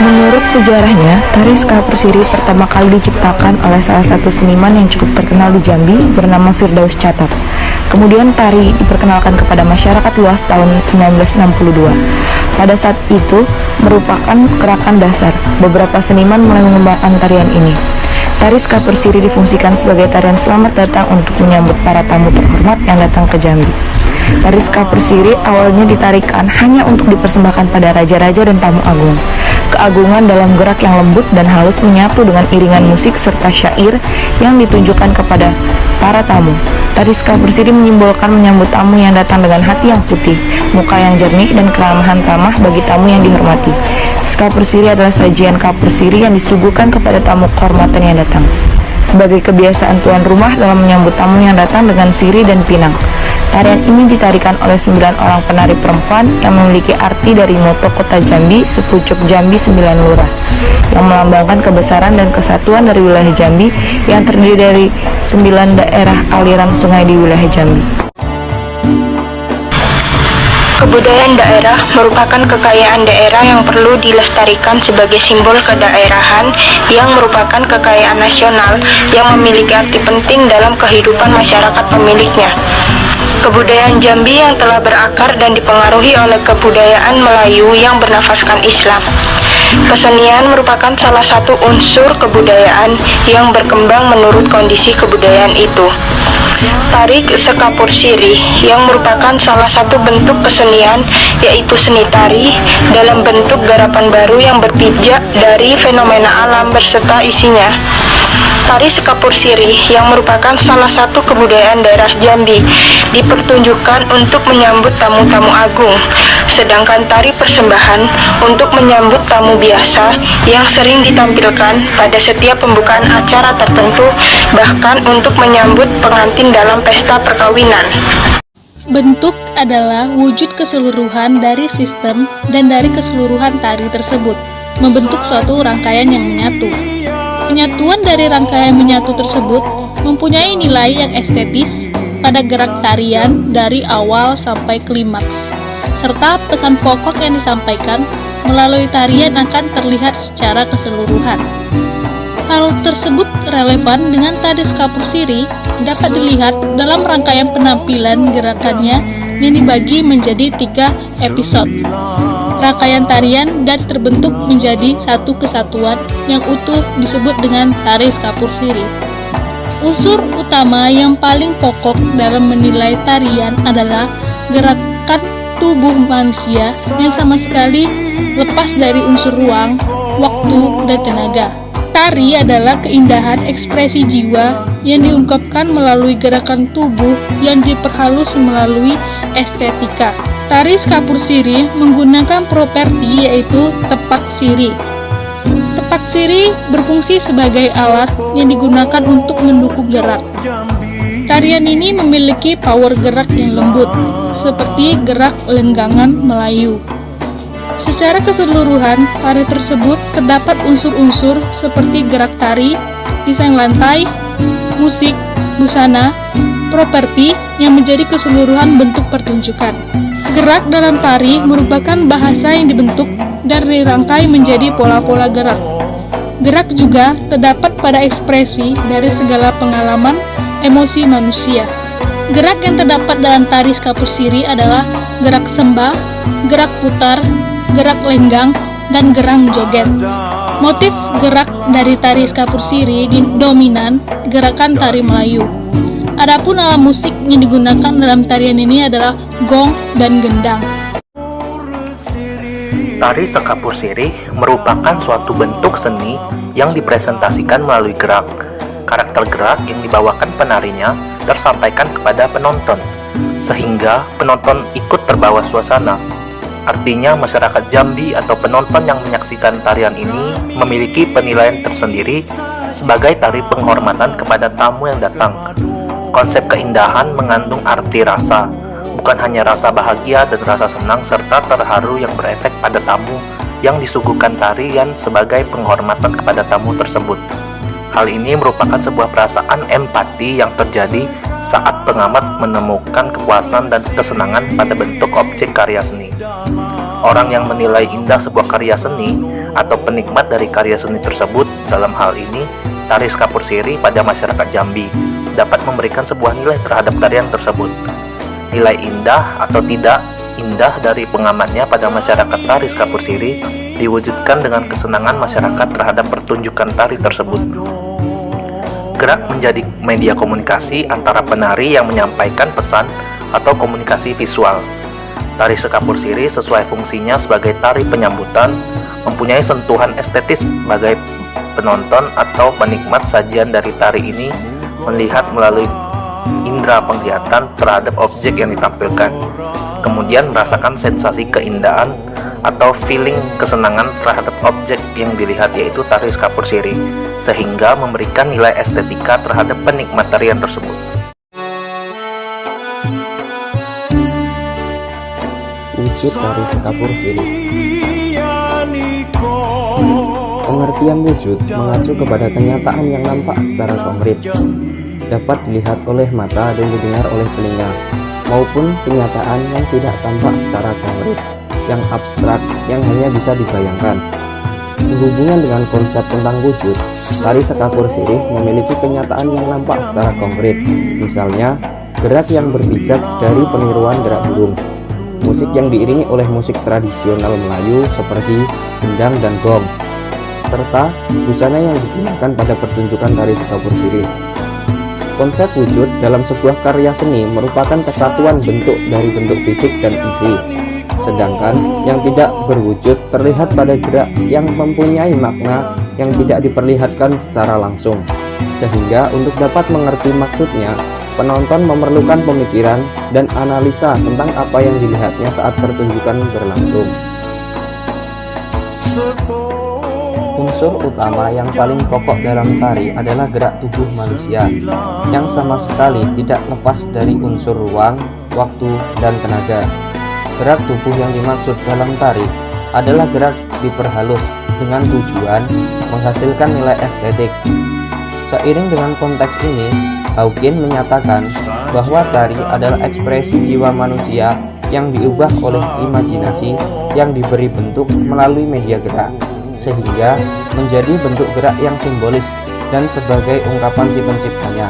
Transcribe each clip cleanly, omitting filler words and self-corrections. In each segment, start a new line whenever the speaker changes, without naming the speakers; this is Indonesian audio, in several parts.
Menurut sejarahnya, tari Skapur Siri pertama kali diciptakan oleh salah satu seniman yang cukup terkenal di Jambi bernama Firdaus Catat. Kemudian tari diperkenalkan kepada masyarakat luas tahun 1962. Pada saat itu merupakan gerakan dasar. Beberapa seniman mulai mengembangkan tarian ini. Tari Skapur Siri difungsikan sebagai tarian selamat datang untuk menyambut para tamu terhormat yang datang ke Jambi. Tari Skapur Siri awalnya ditarikan hanya untuk dipersembahkan pada raja-raja dan tamu agung. Keagungan dalam gerak yang lembut dan halus menyatu dengan iringan musik serta syair yang ditunjukkan kepada para tamu. Tari Skapur Siri menyimbolkan menyambut tamu yang datang dengan hati yang putih, muka yang jernih, dan keramahan ramah bagi tamu yang dihormati. Skapur Siri adalah sajian kapur siri yang disuguhkan kepada tamu kehormatan yang datang. Sebagai kebiasaan tuan rumah dalam menyambut tamu yang datang dengan siri dan pinang. Tarian ini ditarikan oleh 9 orang penari perempuan yang memiliki arti dari moto Kota Jambi, Sepucuk Jambi 9 Lurah, yang melambangkan kebesaran dan kesatuan dari wilayah Jambi yang terdiri dari 9 daerah aliran sungai di wilayah Jambi.
Kebudayaan daerah merupakan kekayaan daerah yang perlu dilestarikan sebagai simbol kedaerahan yang merupakan kekayaan nasional yang memiliki arti penting dalam kehidupan masyarakat pemiliknya. Kebudayaan Jambi yang telah berakar dan dipengaruhi oleh kebudayaan Melayu yang bernafaskan Islam. Kesenian merupakan salah satu unsur kebudayaan yang berkembang menurut kondisi kebudayaan itu. Tari Skapur Siri yang merupakan salah satu bentuk kesenian, yaitu seni tari dalam bentuk garapan baru yang berpijak dari fenomena alam berserta isinya. Tari Skapur Siri yang merupakan salah satu kebudayaan daerah Jambi dipertunjukkan untuk menyambut tamu-tamu agung, sedangkan tari persembahan untuk menyambut tamu biasa yang sering ditampilkan pada setiap pembukaan acara tertentu, bahkan untuk menyambut pengantin dalam pesta perkawinan.
Bentuk adalah wujud keseluruhan dari sistem dan dari keseluruhan tari tersebut, membentuk suatu rangkaian yang menyatu. Penyatuan dari rangkaian menyatu tersebut mempunyai nilai yang estetis pada gerak tarian dari awal sampai klimaks, serta pesan pokok yang disampaikan melalui tarian akan terlihat secara keseluruhan. Hal tersebut relevan dengan tari Skapur Siri dapat dilihat dalam rangkaian penampilan gerakannya yang dibagi menjadi 3 episode. Rangkaian tarian dan terbentuk menjadi satu kesatuan yang utuh disebut dengan tari Skapur Siri. Unsur utama yang paling pokok dalam menilai tarian adalah gerakan tubuh manusia yang sama sekali lepas dari unsur ruang, waktu, dan tenaga. Tari adalah keindahan ekspresi jiwa yang diungkapkan melalui gerakan tubuh yang diperhalus melalui estetika. Tari Skapur Siri menggunakan properti yaitu tepak siri. Tepak siri berfungsi sebagai alat yang digunakan untuk mendukung gerak. Tarian ini memiliki power gerak yang lembut, seperti gerak lenggangan Melayu. Secara keseluruhan, tari tersebut terdapat unsur-unsur seperti gerak tari, desain lantai, musik, busana, properti yang menjadi keseluruhan bentuk pertunjukan. Gerak dalam tari merupakan bahasa yang dibentuk dan dirangkai menjadi pola-pola gerak. Gerak juga terdapat pada ekspresi dari segala pengalaman emosi manusia. Gerak yang terdapat dalam tari Skapur Siri adalah gerak sembah, gerak putar, gerak lenggang, dan gerang joget. Motif gerak dari tari Skapur Siri dominan gerakan tari Melayu. Adapun alat musik yang digunakan dalam tarian ini adalah gong dan gendang.
Tari Skapur Siri merupakan suatu bentuk seni yang dipresentasikan melalui gerak. Karakter gerak yang dibawakan penarinya tersampaikan kepada penonton, sehingga penonton ikut terbawa suasana. Artinya masyarakat Jambi atau penonton yang menyaksikan tarian ini memiliki penilaian tersendiri sebagai tari penghormatan kepada tamu yang datang. Konsep keindahan mengandung arti rasa, bukan hanya rasa bahagia dan rasa senang serta terharu yang berefek pada tamu yang disuguhkan tarian sebagai penghormatan kepada tamu tersebut. Hal ini merupakan sebuah perasaan empati yang terjadi saat pengamat menemukan kepuasan dan kesenangan pada bentuk objek karya seni. Orang yang menilai indah sebuah karya seni atau penikmat dari karya seni tersebut, dalam hal ini tari Sekapur Siri pada masyarakat Jambi, dapat memberikan sebuah nilai terhadap karya tersebut. Nilai indah atau tidak indah dari pengamatnya pada masyarakat tari Sekapur Siri diwujudkan dengan kesenangan masyarakat terhadap pertunjukan tari tersebut. Gerak menjadi media komunikasi antara penari yang menyampaikan pesan atau komunikasi visual. Tari Sekapur Siri sesuai fungsinya sebagai tari penyambutan, mempunyai sentuhan estetis sebagai penonton atau penikmat sajian dari tari ini melihat melalui indera penglihatan terhadap objek yang ditampilkan, kemudian merasakan sensasi keindahan atau feeling kesenangan terhadap objek yang dilihat, yaitu tari Sekapur Siri, sehingga memberikan nilai estetika terhadap penikmat tarian tersebut.
Wujud tari Sekapur Siri. Pengertian wujud mengacu kepada kenyataan yang nampak secara konkret, dapat dilihat oleh mata dan didengar oleh telinga, maupun kenyataan yang tidak tampak secara konkret, yang abstrak, yang hanya bisa dibayangkan. Sehubungan dengan konsep tentang wujud, tari Sekapur Siri memiliki kenyataan yang nampak secara konkret, misalnya gerak yang berpijak dari peniruan gerak burung, musik yang diiringi oleh musik tradisional Melayu seperti gendang dan gong, serta busana yang digunakan pada pertunjukan tari Sekapur Siri. Konsep wujud dalam sebuah karya seni merupakan kesatuan bentuk dari bentuk fisik dan isi, sedangkan yang tidak berwujud terlihat pada gerak yang mempunyai makna yang tidak diperlihatkan secara langsung, sehingga untuk dapat mengerti maksudnya, penonton memerlukan pemikiran dan analisa tentang apa yang dilihatnya saat pertunjukan berlangsung. Unsur utama yang paling pokok dalam tari adalah gerak tubuh manusia, yang sama sekali tidak lepas dari unsur ruang, waktu, dan tenaga. Gerak tubuh yang dimaksud dalam tari adalah gerak diperhalus dengan tujuan menghasilkan nilai estetik. Seiring dengan konteks ini, Hawking menyatakan bahwa tari adalah ekspresi jiwa manusia yang diubah oleh imajinasi yang diberi bentuk melalui media gerak, sehingga menjadi bentuk gerak yang simbolis dan sebagai ungkapan si penciptanya.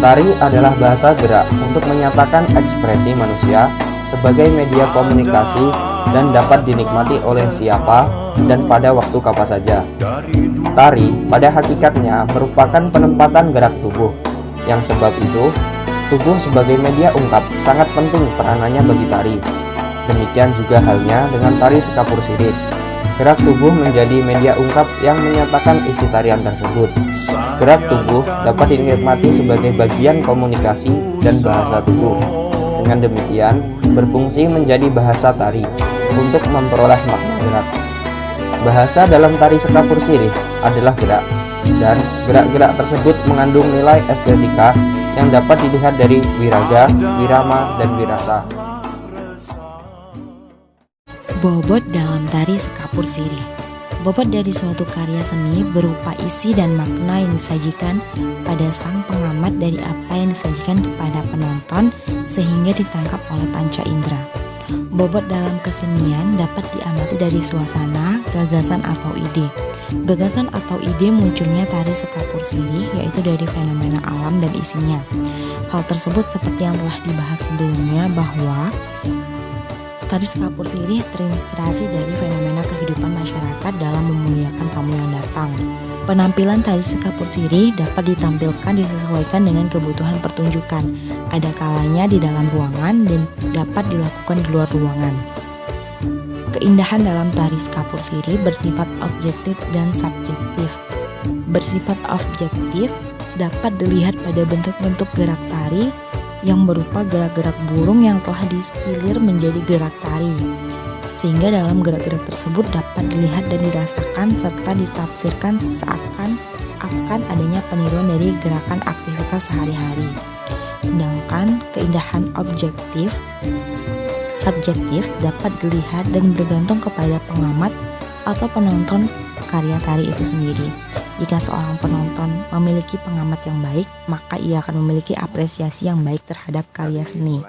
Tari adalah bahasa gerak untuk menyatakan ekspresi manusia sebagai media komunikasi dan dapat dinikmati oleh siapa dan pada waktu kapan saja. Tari pada hakikatnya merupakan penempatan gerak tubuh, yang sebab itu tubuh sebagai media ungkap sangat penting peranannya bagi tari. Demikian juga halnya dengan tari Sekapur Siri. Gerak tubuh menjadi media ungkap yang menyatakan isi tarian tersebut. Gerak tubuh dapat dinikmati sebagai bagian komunikasi dan bahasa tubuh. Dengan demikian, berfungsi menjadi bahasa tari untuk memperoleh makna gerak. Bahasa dalam tari Sekapur Siri adalah gerak, dan gerak-gerak tersebut mengandung nilai estetika yang dapat dilihat dari wiraga, wirama, dan wirasa.
Bobot dalam tari Sekapur Siri. Bobot dari suatu karya seni berupa isi dan makna yang disajikan pada sang pengamat dari apa yang disajikan kepada penonton sehingga ditangkap oleh panca indera. Bobot dalam kesenian dapat diamati dari suasana, gagasan atau ide. Gagasan atau ide munculnya tari Sekapur Siri yaitu dari fenomena alam dan isinya. Hal tersebut seperti yang telah dibahas sebelumnya bahwa tari Sekapur Siri terinspirasi dari fenomena kehidupan masyarakat dalam memuliakan tamu yang datang. Penampilan tari Sekapur Siri dapat ditampilkan disesuaikan dengan kebutuhan pertunjukan. Ada kalanya di dalam ruangan dan dapat dilakukan di luar ruangan. Keindahan dalam tari Sekapur Siri bersifat objektif dan subjektif. Bersifat objektif dapat dilihat pada bentuk-bentuk gerak tari yang berupa gerak-gerak burung yang telah distilir menjadi gerak tari, sehingga dalam gerak-gerak tersebut dapat dilihat dan dirasakan serta ditafsirkan seakan-akan adanya peniruan dari gerakan aktivitas sehari-hari. Sedangkan keindahan subjektif dapat dilihat dan bergantung kepada pengamat atau penonton karya tari itu sendiri. Jika seorang penonton memiliki pengamat yang baik, maka ia akan memiliki apresiasi yang baik terhadap karya seni.